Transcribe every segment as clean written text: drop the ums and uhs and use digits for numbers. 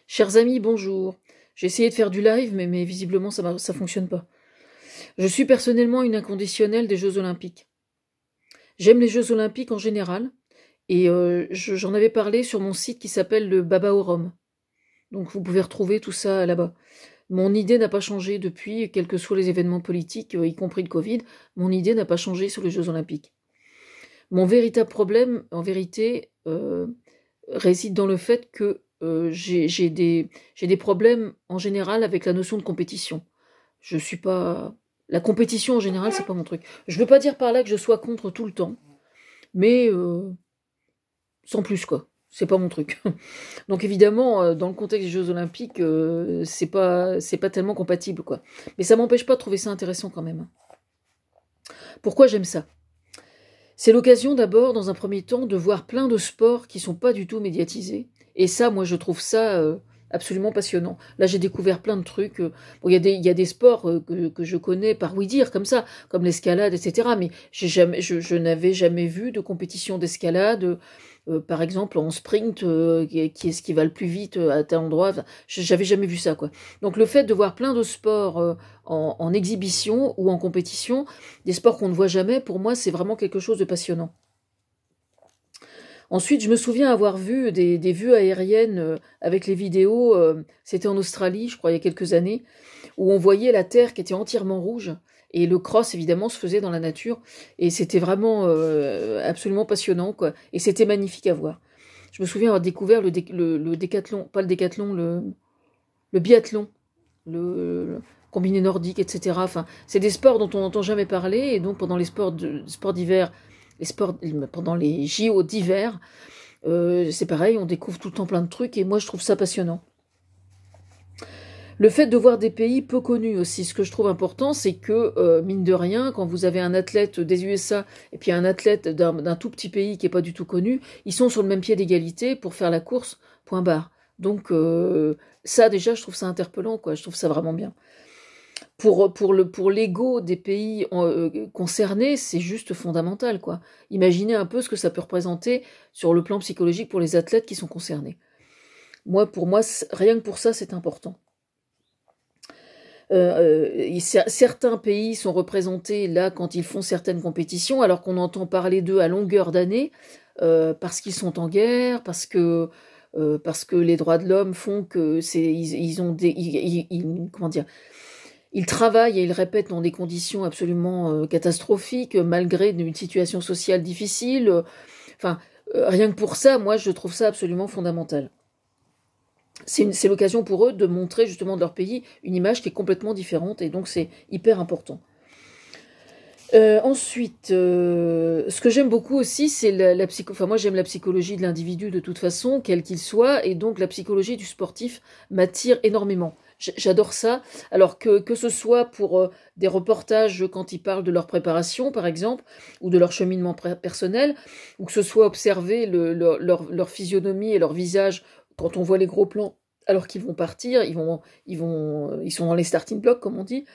Chers amis, bonjour. J'ai essayé de faire du live, mais visiblement ça fonctionne pas. Je suis personnellement une inconditionnelle des Jeux Olympiques. J'aime les Jeux Olympiques en général, et j'en avais parlé sur mon site qui s'appelle le Baba au Rhum. Donc vous pouvez retrouver tout ça là-bas. Mon idée n'a pas changé depuis, quels que soient les événements politiques, y compris le Covid, mon idée n'a pas changé sur les Jeux Olympiques. Mon véritable problème, en vérité, réside dans le fait que j'ai des problèmes en général avec la notion de compétition. Je suis pas... La compétition en général, c'est pas mon truc. Je veux pas dire par là que je sois contre tout le temps, mais sans plus quoi. C'est pas mon truc. Donc évidemment, dans le contexte des Jeux Olympiques, c'est pas tellement compatible quoi. Mais ça m'empêche pas de trouver ça intéressant quand même. Pourquoi j'aime ça? C'est l'occasion d'abord, dans un premier temps, de voir plein de sports qui sont pas du tout médiatisés. Et ça, moi, je trouve ça absolument passionnant. Là, j'ai découvert plein de trucs. Bon, il y a des sports que je connais par oui-dire, comme ça, comme l'escalade, etc. Mais je n'avais jamais vu de compétition d'escalade, par exemple, en sprint, qui est-ce qui va le plus vite à tel endroit. Enfin, j'avais jamais vu ça, quoi. Donc, le fait de voir plein de sports en exhibition ou en compétition, des sports qu'on ne voit jamais, pour moi, c'est vraiment quelque chose de passionnant. Ensuite, je me souviens avoir vu des vues aériennes avec les vidéos, c'était en Australie, je crois, il y a quelques années, où on voyait la Terre qui était entièrement rouge, et le cross, évidemment, se faisait dans la nature, et c'était vraiment absolument passionnant, quoi. Et c'était magnifique à voir. Je me souviens avoir découvert le décathlon, pas le décathlon, le biathlon, le combiné nordique, etc. Enfin, c'est des sports dont on n'entend jamais parler, et donc pendant les sports d'hiver, pendant les JO d'hiver, c'est pareil, on découvre tout le temps plein de trucs, et moi je trouve ça passionnant. Le fait de voir des pays peu connus aussi, ce que je trouve important, c'est que, mine de rien, quand vous avez un athlète des USA et puis un athlète d'un tout petit pays qui n'est pas du tout connu, ils sont sur le même pied d'égalité pour faire la course, point barre. Donc ça déjà, je trouve ça interpellant, quoi. Je trouve ça vraiment bien. Pour l'ego des pays concernés, c'est juste fondamental, quoi. Imaginez un peu ce que ça peut représenter sur le plan psychologique pour les athlètes qui sont concernés. Pour moi, rien que pour ça, c'est important. Certains pays sont représentés là quand ils font certaines compétitions, alors qu'on entend parler d'eux à longueur d'année, parce qu'ils sont en guerre, parce que les droits de l'homme font que ils ont comment dire, ils travaillent et ils répètent dans des conditions absolument catastrophiques, malgré une situation sociale difficile. Enfin, rien que pour ça, moi, je trouve ça absolument fondamental. C'est l'occasion pour eux de montrer justement de leur pays une image qui est complètement différente, et donc c'est hyper important. Ensuite, ce que j'aime beaucoup aussi, c'est la psycho. Enfin, moi, j'aime la psychologie de l'individu de toute façon, quel qu'il soit, et donc la psychologie du sportif m'attire énormément. J'adore ça. Alors que ce soit pour des reportages quand ils parlent de leur préparation, par exemple, ou de leur cheminement personnel, ou que ce soit observer leur physionomie et leur visage quand on voit les gros plans, alors qu'ils vont partir, ils sont dans les starting blocks, comme on dit,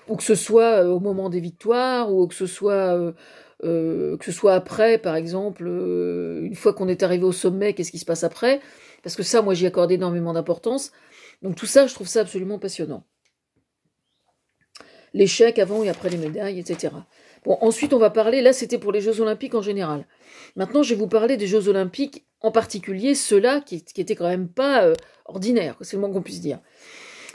ou que ce soit au moment des victoires, ou que ce soit après, par exemple, une fois qu'on est arrivé au sommet, qu'est-ce qui se passe après? Parce que ça, moi, j'y accorde énormément d'importance. Donc tout ça, je trouve ça absolument passionnant. L'échec avant et après les médailles, etc. Bon, ensuite, on va parler, là, c'était pour les Jeux Olympiques en général. Maintenant, je vais vous parler des Jeux Olympiques, en particulier ceux-là qui étaient quand même pas ordinaires, c'est le moins qu'on puisse dire.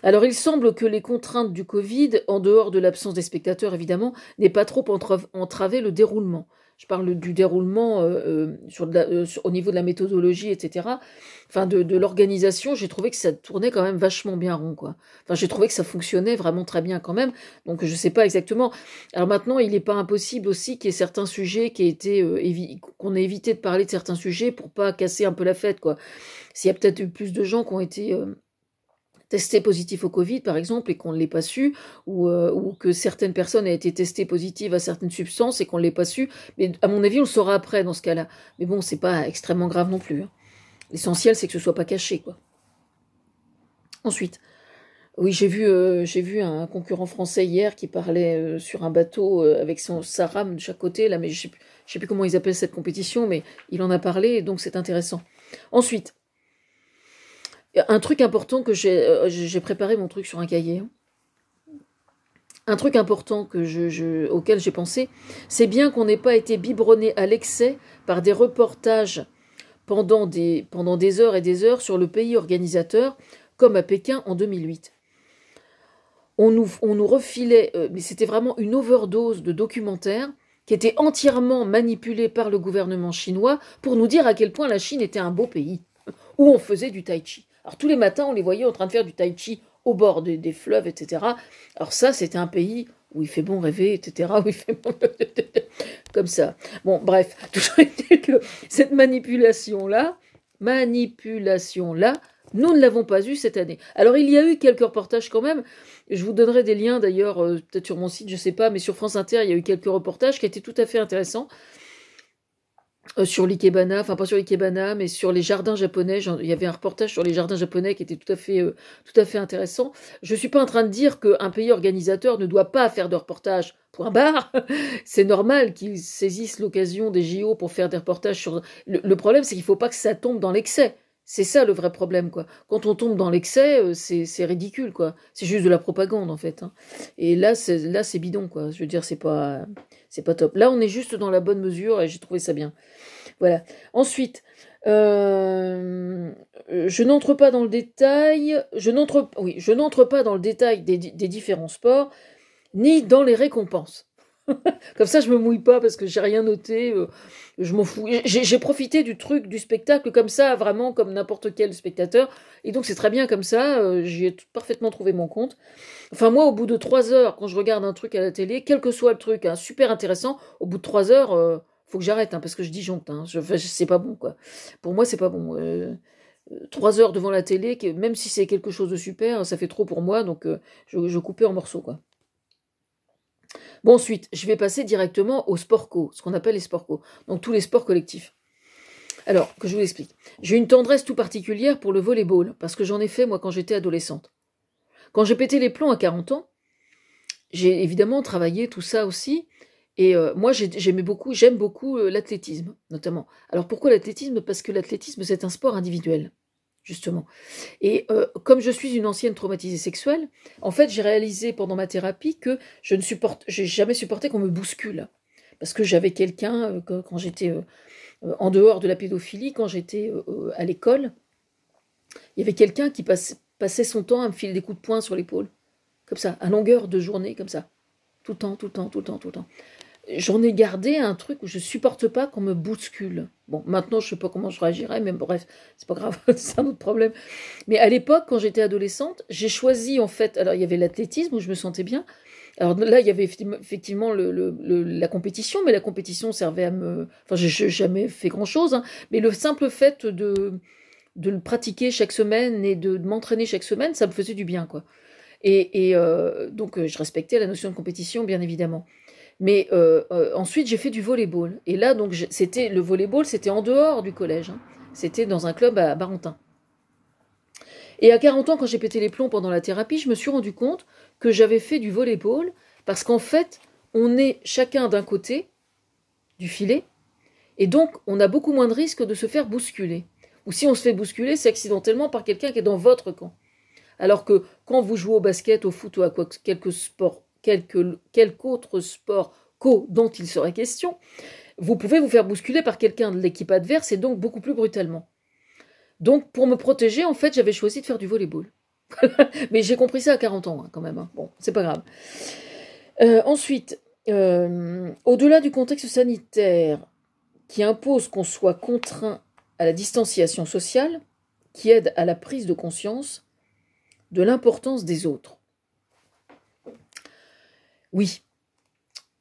Alors, il semble que les contraintes du Covid, en dehors de l'absence des spectateurs évidemment, n'aient pas trop entravé le déroulement. Je parle du déroulement au niveau de la méthodologie, etc. Enfin, de l'organisation, j'ai trouvé que ça tournait quand même vachement bien rond, quoi. Enfin, j'ai trouvé que ça fonctionnait vraiment très bien quand même. Donc, je ne sais pas exactement. Alors maintenant, il n'est pas impossible aussi qu'il y ait certains sujets qu'on ait évité de parler de certains sujets pour pas casser un peu la fête, quoi. S'il y a peut-être eu plus de gens qui ont été testés positifs au Covid, par exemple, et qu'on ne l'ait pas su, ou que certaines personnes aient été testées positives à certaines substances et qu'on ne l'ait pas su. Mais à mon avis, on le saura après dans ce cas-là. Mais bon, c'est pas extrêmement grave non plus, hein. L'essentiel, c'est que ce soit pas caché, quoi. Ensuite, oui, j'ai vu un concurrent français hier qui parlait sur un bateau avec sa rame de chaque côté, là, mais je sais plus comment ils appellent cette compétition, mais il en a parlé, et donc c'est intéressant. Ensuite, Un truc important que j'ai préparé mon truc sur un cahier, hein. Un truc important auquel j'ai pensé, c'est bien qu'on n'ait pas été biberonné à l'excès par des reportages pendant des heures et des heures sur le pays organisateur, comme à Pékin en 2008. On nous refilait, mais c'était vraiment une overdose de documentaires qui étaient entièrement manipulés par le gouvernement chinois pour nous dire à quel point la Chine était un beau pays, où on faisait du tai chi. Alors tous les matins, on les voyait en train de faire du tai chi au bord des fleuves, etc. Alors ça, c'était un pays où il fait bon rêver, etc. Où il fait bon... comme ça. Bon, bref, toujours est-il que cette manipulation-là, nous ne l'avons pas eue cette année. Alors, il y a eu quelques reportages quand même. Je vous donnerai des liens d'ailleurs, peut-être sur mon site, je ne sais pas, mais sur France Inter, il y a eu quelques reportages qui étaient tout à fait intéressants. Sur l'ikebana, enfin pas sur l'ikebana, mais sur les jardins japonais. Il y avait un reportage sur les jardins japonais qui était tout à fait intéressant. Je suis pas en train de dire qu'un pays organisateur ne doit pas faire de reportage. Point barre. C'est normal qu'ils saisissent l'occasion des JO pour faire des reportages sur. Le problème, c'est qu'il faut pas que ça tombe dans l'excès. C'est ça le vrai problème, quoi. Quand on tombe dans l'excès, c'est ridicule, quoi. C'est juste de la propagande, en fait, hein. Et là, c'est bidon, quoi. Je veux dire, c'est pas top. Là, on est juste dans la bonne mesure et j'ai trouvé ça bien. Voilà. Ensuite, je n'entre pas dans le détail. Je n'entre pas dans le détail des différents sports, ni dans les récompenses. Comme ça, je me mouille pas parce que j'ai rien noté. Je m'en fous. J'ai profité du truc, du spectacle comme ça, vraiment comme n'importe quel spectateur. Et donc c'est très bien comme ça. J'y ai parfaitement trouvé mon compte. Enfin moi, au bout de 3 heures, quand je regarde un truc à la télé, quel que soit le truc, hein, super intéressant, au bout de 3 heures, faut que j'arrête, hein, parce que je disjoncte. Hein, c'est pas bon, quoi. Pour moi, c'est pas bon. 3 heures devant la télé, même si c'est quelque chose de super, ça fait trop pour moi, donc je coupais en morceaux, quoi. Bon, ensuite, je vais passer directement aux sport co, ce qu'on appelle les sport co, donc tous les sports collectifs. Alors, que je vous explique. J'ai une tendresse tout particulière pour le volleyball, parce que j'en ai fait, moi, quand j'étais adolescente. Quand j'ai pété les plombs à 40 ans, j'ai évidemment travaillé tout ça aussi, et moi, j'aime beaucoup l'athlétisme, notamment. Alors, pourquoi l'athlétisme? Parce que l'athlétisme, c'est un sport individuel, justement. Et comme je suis une ancienne traumatisée sexuelle, en fait, j'ai réalisé pendant ma thérapie que j'ai jamais supporté qu'on me bouscule. Parce que j'avais quelqu'un, quand j'étais en dehors de la pédophilie, quand j'étais à l'école, il y avait quelqu'un qui passait son temps à me filer des coups de poing sur l'épaule. Comme ça, à longueur de journée, comme ça. Tout le temps, tout le temps, tout le temps, tout le temps. J'en ai gardé un truc où je supporte pas qu'on me bouscule. Bon, maintenant, je sais pas comment je réagirais, mais bref, c'est pas grave, c'est un autre problème. Mais à l'époque, quand j'étais adolescente, j'ai choisi, en fait, alors il y avait l'athlétisme où je me sentais bien. Alors là, il y avait effectivement la compétition, mais la compétition servait à me... Enfin, j'ai jamais fait grand-chose, hein, mais le simple fait de le pratiquer chaque semaine et de m'entraîner chaque semaine, ça me faisait du bien, quoi. Et donc, je respectais la notion de compétition, bien évidemment. Mais ensuite, j'ai fait du volleyball. Et là, donc, le volleyball, c'était en dehors du collège, hein. C'était dans un club à Barentin. Et à 40 ans, quand j'ai pété les plombs pendant la thérapie, je me suis rendu compte que j'avais fait du volleyball parce qu'en fait, on est chacun d'un côté du filet et donc on a beaucoup moins de risques de se faire bousculer. Ou si on se fait bousculer, c'est accidentellement par quelqu'un qui est dans votre camp. Alors que quand vous jouez au basket, au foot ou à quelque autre sport dont il serait question, vous pouvez vous faire bousculer par quelqu'un de l'équipe adverse et donc beaucoup plus brutalement. Donc pour me protéger, en fait, j'avais choisi de faire du volleyball. Mais j'ai compris ça à 40 ans, hein, quand même, hein. Bon, c'est pas grave. Ensuite, au-delà du contexte sanitaire qui impose qu'on soit contraint à la distanciation sociale, qui aide à la prise de conscience de l'importance des autres. Oui,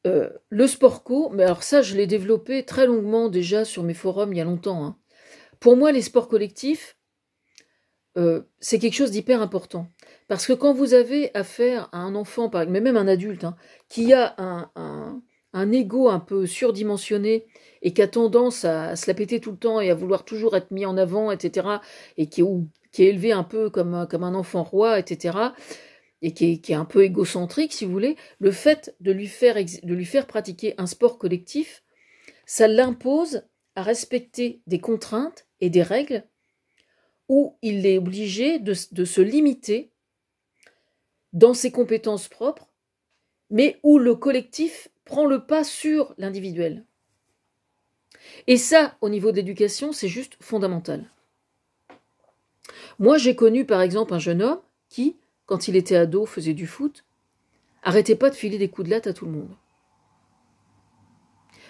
le sport co, mais alors ça, je l'ai développé très longuement déjà sur mes forums il y a longtemps, hein. Pour moi, les sports collectifs, c'est quelque chose d'hyper important. Parce que quand vous avez affaire à un enfant, mais même un adulte, hein, qui a un ego un peu surdimensionné et qui a tendance à se la péter tout le temps et à vouloir toujours être mis en avant, etc., et qui est élevé un peu comme un enfant roi, etc., et qui est un peu égocentrique, si vous voulez, le fait de lui faire pratiquer un sport collectif, ça l'impose à respecter des contraintes et des règles où il est obligé de se limiter dans ses compétences propres, mais où le collectif prend le pas sur l'individuel. Et ça, au niveau de l'éducation, c'est juste fondamental. Moi, j'ai connu par exemple un jeune homme qui, quand il était ado, faisait du foot, arrêtait pas de filer des coups de latte à tout le monde.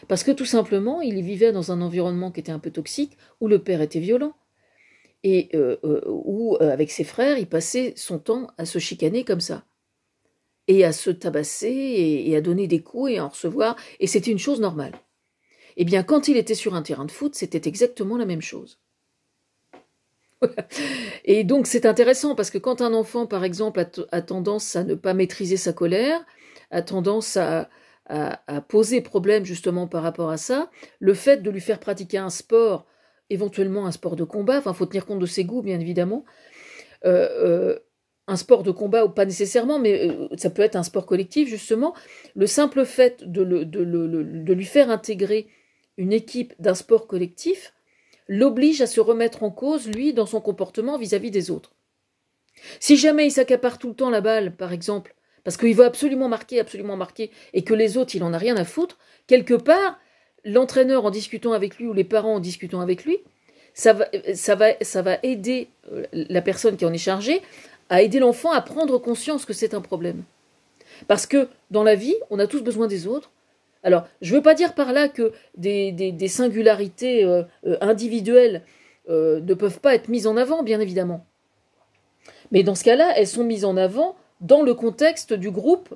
Parce que tout simplement, il vivait dans un environnement qui était un peu toxique, où le père était violent, et où, avec ses frères, il passait son temps à se chicaner comme ça, et à se tabasser, et à donner des coups, et à en recevoir, et c'était une chose normale. Eh bien, quand il était sur un terrain de foot, c'était exactement la même chose. Et donc, c'est intéressant, parce que quand un enfant, par exemple, a tendance à ne pas maîtriser sa colère, a tendance à poser problème justement par rapport à ça, le fait de lui faire pratiquer un sport, éventuellement un sport de combat, enfin, il faut tenir compte de ses goûts, bien évidemment, un sport de combat, ou pas nécessairement, mais ça peut être un sport collectif, justement, le simple fait de lui faire intégrer une équipe d'un sport collectif l'oblige à se remettre en cause, lui, dans son comportement vis-à-vis des autres. Si jamais il s'accapare tout le temps la balle, par exemple, parce qu'il veut absolument marquer, et que les autres, il en a rien à foutre, quelque part, l'entraîneur en discutant avec lui, ou les parents en discutant avec lui, ça va aider la personne qui en est chargée, à aider l'enfant à prendre conscience que c'est un problème. Parce que, dans la vie, on a tous besoin des autres. Alors, je ne veux pas dire par là que des singularités individuelles ne peuvent pas être mises en avant, bien évidemment. Mais dans ce cas-là, elles sont mises en avant dans le contexte du groupe,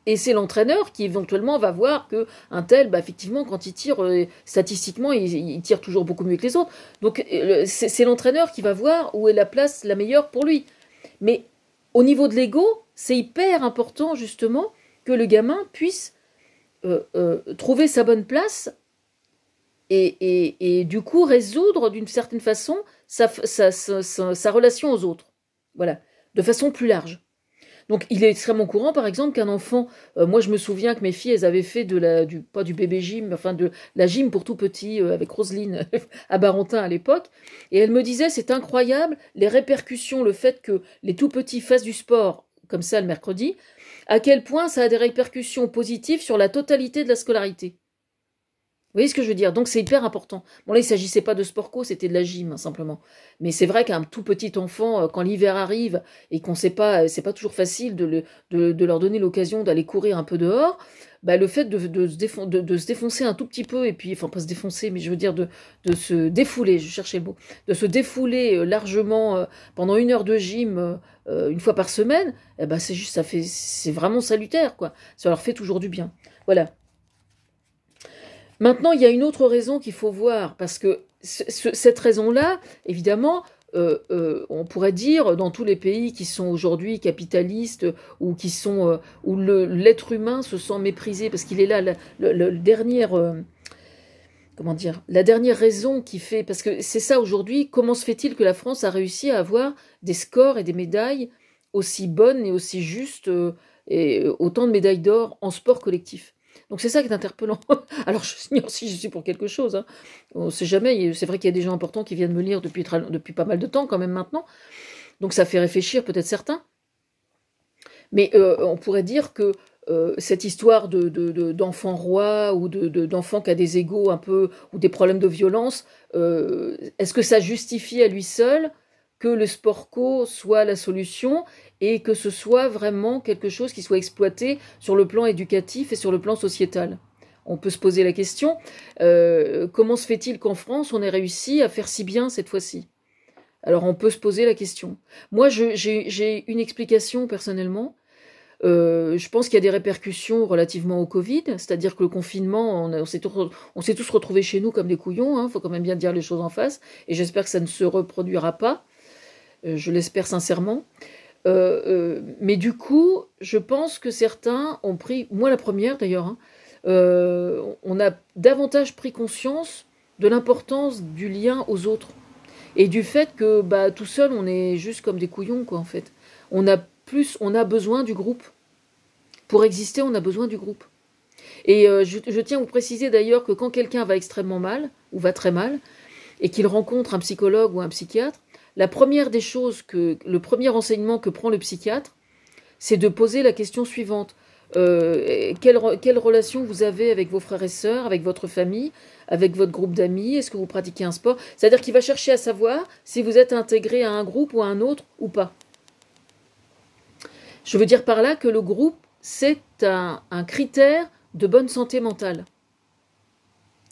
et c'est l'entraîneur qui éventuellement va voir qu'un tel, effectivement, quand il tire, statistiquement, il tire toujours beaucoup mieux que les autres. Donc c'est l'entraîneur qui va voir où est la place la meilleure pour lui. Mais au niveau de l'ego, c'est hyper important justement que le gamin puisse trouver sa bonne place et du coup résoudre d'une certaine façon sa relation aux autres. Voilà, de façon plus large. Donc il est extrêmement courant, par exemple, qu'un enfant, moi je me souviens que mes filles, elles avaient fait pas du bébé gym, enfin de la gym pour tout petit, avec Roselyne à Barentin à l'époque, et elle me disait, c'est incroyable, les répercussions, le fait que les tout petits fassent du sport, comme ça le mercredi, à quel point ça a des répercussions positives sur la totalité de la scolarité. Vous voyez ce que je veux dire? Donc c'est hyper important. Bon là, il ne s'agissait pas de sport co, c'était de la gym, hein, simplement. Mais c'est vrai qu'un tout petit enfant, quand l'hiver arrive et qu'on ne sait pas, c'est pas toujours facile de leur donner l'occasion d'aller courir un peu dehors, le fait de se défoncer un tout petit peu, et puis, enfin pas se défoncer, mais je veux dire de se défouler, je cherchais le mot, de se défouler largement pendant 1 heure de gym une fois par semaine, c'est juste, c'est vraiment salutaire, quoi. Ça leur fait toujours du bien. Voilà. Maintenant, il y a une autre raison qu'il faut voir, parce que cette raison-là, évidemment, on pourrait dire, dans tous les pays qui sont aujourd'hui capitalistes, ou où l'être humain se sent méprisé, parce qu'il est là, la dernière raison qui fait, parce que c'est ça aujourd'hui, comment se fait-il que la France a réussi à avoir des scores et des médailles aussi bonnes et aussi justes, et autant de médailles d'or en sport collectif? Donc c'est ça qui est interpellant. Alors je ignore si je suis pour quelque chose, hein. On ne sait jamais, c'est vrai qu'il y a des gens importants qui viennent me lire depuis pas mal de temps quand même maintenant. Donc ça fait réfléchir peut-être certains. Mais on pourrait dire que cette histoire d'enfant roi, ou d'enfant qui a des égos un peu, ou des problèmes de violence, est-ce que ça justifie à lui seul que le sport co soit la solution, et que ce soit vraiment quelque chose qui soit exploité sur le plan éducatif et sur le plan sociétal? On peut se poser la question, comment se fait-il qu'en France, on ait réussi à faire si bien cette fois-ci? Alors on peut se poser la question. Moi, j'ai une explication personnellement. Je pense qu'il y a des répercussions relativement au Covid, c'est-à-dire que le confinement, on s'est tous retrouvés chez nous comme des couillons, hein, faut quand même bien dire les choses en face, et j'espère que ça ne se reproduira pas. Je l'espère sincèrement. Mais du coup, je pense que certains ont pris, moi la première d'ailleurs, hein, on a davantage pris conscience de l'importance du lien aux autres, et du fait que tout seul, on est juste comme des couillons, quoi, en fait. On a besoin du groupe. Pour exister, on a besoin du groupe. Et je tiens à vous préciser d'ailleurs que quand quelqu'un va extrêmement mal, ou va très mal, et qu'il rencontre un psychologue ou un psychiatre, la première des choses le premier enseignement que prend le psychiatre, c'est de poser la question suivante. Quelle relation vous avez avec vos frères et sœurs, avec votre famille, avec votre groupe d'amis? Est-ce que vous pratiquez un sport? C'est-à-dire qu'il va chercher à savoir si vous êtes intégré à un groupe ou à un autre ou pas. Je veux dire par là que le groupe, c'est un critère de bonne santé mentale.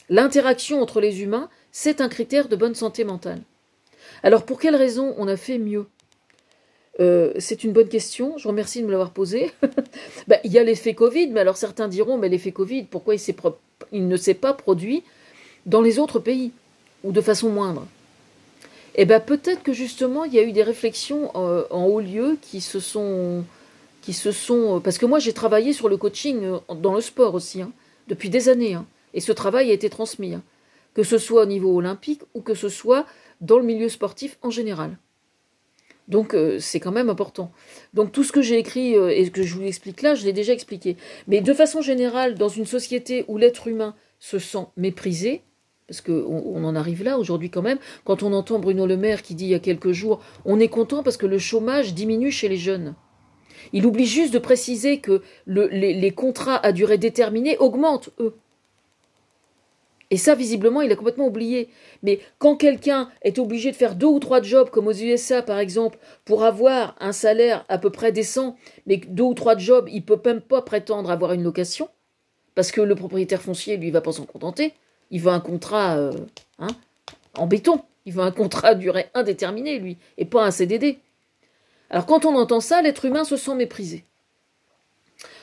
L'interaction entre les humains, c'est un critère de bonne santé mentale. Alors pour quelle raison on a fait mieux? C'est une bonne question, je vous remercie de me l'avoir posée. Il y a l'effet Covid, mais alors certains diront, mais l'effet Covid, pourquoi il ne s'est pas produit dans les autres pays, ou de façon moindre? Eh bien peut-être que justement, il y a eu des réflexions en haut lieu qui se sont... Parce que moi, j'ai travaillé sur le coaching dans le sport aussi, hein, depuis des années, hein, et ce travail a été transmis, hein, que ce soit au niveau olympique ou que ce soit dans le milieu sportif en général. Donc c'est quand même important. Donc tout ce que j'ai écrit et que je vous explique là, je l'ai déjà expliqué. Mais de façon générale, dans une société où l'être humain se sent méprisé, parce qu'on en arrive là aujourd'hui quand même, quand on entend Bruno Le Maire qui dit il y a quelques jours, on est content parce que le chômage diminue chez les jeunes. Il oublie juste de préciser que les contrats à durée déterminée augmentent, eux. Et ça, visiblement, il a complètement oublié. Mais quand quelqu'un est obligé de faire 2 ou 3 jobs, comme aux USA par exemple, pour avoir un salaire à peu près décent, mais 2 ou 3 jobs, il ne peut même pas prétendre avoir une location, parce que le propriétaire foncier, lui, ne va pas s'en contenter. Il veut un contrat en béton. Il veut un contrat à durée indéterminée, lui, et pas un CDD. Alors quand on entend ça, l'être humain se sent méprisé.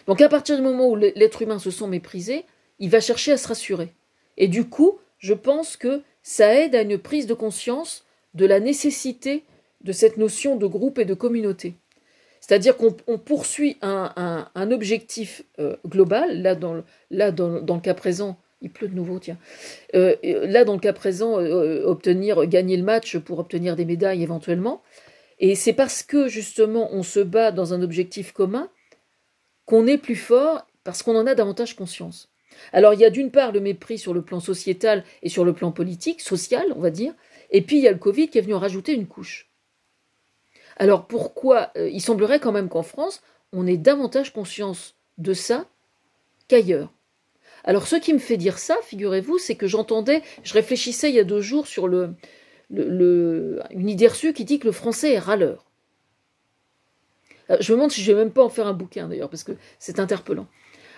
Donc à partir du moment où l'être humain se sent méprisé, il va chercher à se rassurer. Et du coup, je pense que ça aide à une prise de conscience de la nécessité de cette notion de groupe et de communauté. C'est-à-dire qu'on poursuit un objectif global, là dans le cas présent, il pleut de nouveau, tiens. Là dans le cas présent, gagner le match pour obtenir des médailles éventuellement. Et c'est parce que justement on se bat dans un objectif commun qu'on est plus fort, parce qu'on en a davantage conscience. Alors il y a d'une part le mépris sur le plan sociétal et sur le plan politique, social on va dire, et puis il y a le Covid qui est venu en rajouter une couche. Alors pourquoi il semblerait quand même qu'en France, on ait davantage conscience de ça qu'ailleurs. Alors ce qui me fait dire ça, figurez-vous, c'est que je réfléchissais il y a 2 jours sur une idée reçue qui dit que le français est râleur. Je me demande si je ne vais même pas en faire un bouquin d'ailleurs, parce que c'est interpellant.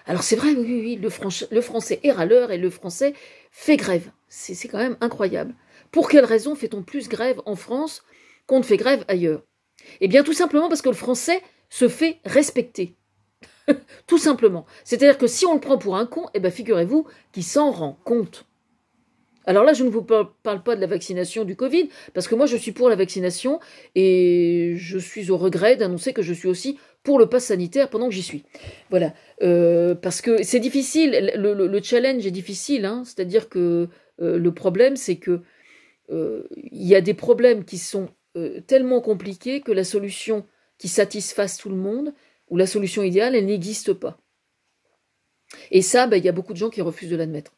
Alors c'est vrai, oui, le français est râleur et le français fait grève. C'est quand même incroyable. Pour quelle raison fait-on plus grève en France qu'on ne fait grève ailleurs? Eh bien tout simplement parce que le français se fait respecter. Tout simplement. C'est-à-dire que si on le prend pour un con, eh bien figurez-vous qu'il s'en rend compte. Alors là, je ne vous parle pas de la vaccination du Covid, parce que moi je suis pour la vaccination et je suis au regret d'annoncer que je suis aussi pour le pass sanitaire pendant que j'y suis. Voilà. Parce que c'est difficile, le challenge est difficile, hein, c'est-à-dire que le problème c'est que il y a des problèmes qui sont tellement compliqués que la solution qui satisfasse tout le monde, ou la solution idéale, elle n'existe pas. Et ça, il y a beaucoup de gens qui refusent de l'admettre.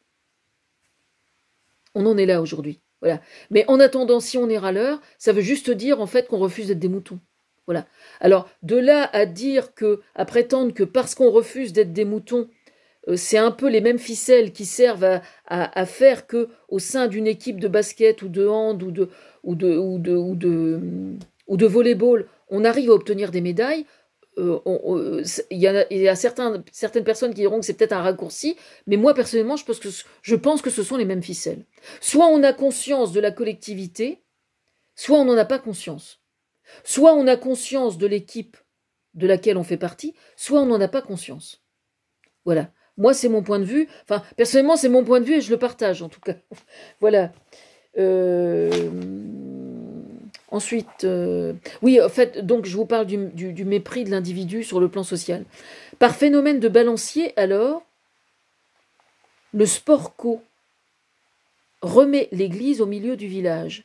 On en est là aujourd'hui. Voilà. Mais en attendant, si on est râleur, ça veut juste dire en fait qu'on refuse d'être des moutons. Voilà. Alors, de là à prétendre que parce qu'on refuse d'être des moutons, c'est un peu les mêmes ficelles qui servent à faire que au sein d'une équipe de basket ou de hand ou de volleyball, on arrive à obtenir des médailles. Il y a certaines personnes qui diront que c'est peut-être un raccourci, mais moi personnellement je pense que ce sont les mêmes ficelles. Soit on a conscience de la collectivité, soit on n'en a pas conscience. Soit on a conscience de l'équipe de laquelle on fait partie, soit on n'en a pas conscience. Voilà. Moi c'est mon point de vue, enfin personnellement c'est mon point de vue et je le partage en tout cas. Voilà. Ensuite, oui, en fait, donc je vous parle du mépris de l'individu sur le plan social. Par phénomène de balancier, alors, le sport co remet l'église au milieu du village,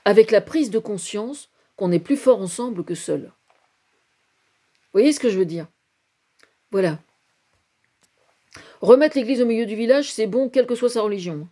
avec la prise de conscience qu'on est plus fort ensemble que seul. Vous voyez ce que je veux dire? Voilà. Remettre l'église au milieu du village, c'est bon, quelle que soit sa religion.